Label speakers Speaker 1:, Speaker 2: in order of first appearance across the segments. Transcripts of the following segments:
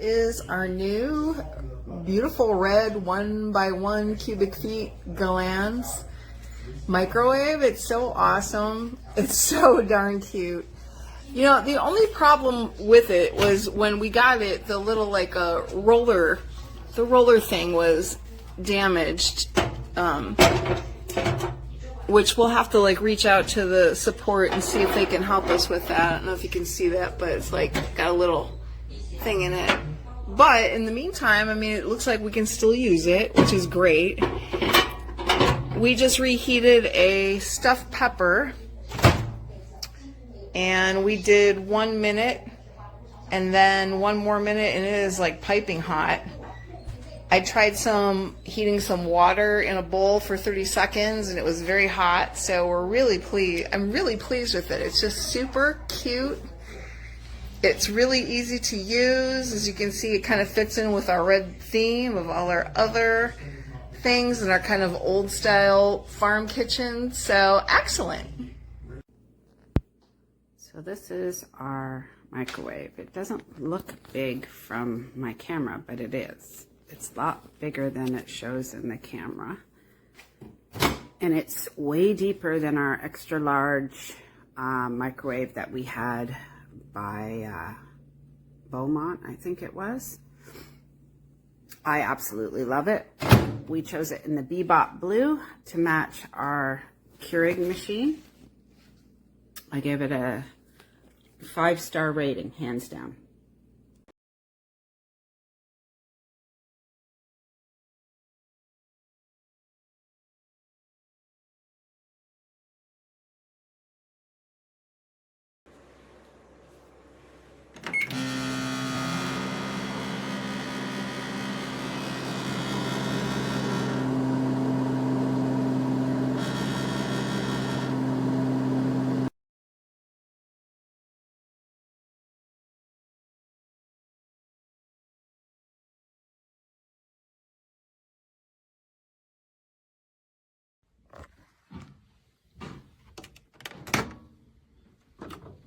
Speaker 1: Is our new beautiful red 1x1 cubic feet Galanz microwave. It's so awesome. It's so darn cute. You know, the only problem with it was when we got it, the little like a roller, the roller thing was damaged, which we'll have to like reach out to the support and see if they can help us with that. I don't know if you can see that, but it's like got a little thing in it. But in the meantime, I mean, it looks like we can still use it, which is great. We just reheated a stuffed pepper, and we did 1 minute and then 1 more minute, and it is like piping hot. I tried heating some water in a bowl for 30 seconds, and it was very hot, so we're really pleased. I'm really pleased with it. It's just super cute. It's really easy to use. As you can see, it kind of fits in with our red theme of all our other things in our kind of old style farm kitchen. So excellent.
Speaker 2: So this is our microwave. It doesn't look big from my camera, but it is. It's a lot bigger than it shows in the camera. And it's way deeper than our extra large microwave that we had by Beaumont, I think it was. I absolutely love it. We chose it in the Bebop blue to match our Keurig machine. I gave it a 5-star rating, hands down.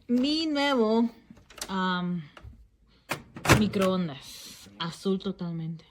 Speaker 3: Mi nuevo microondas, azul totalmente.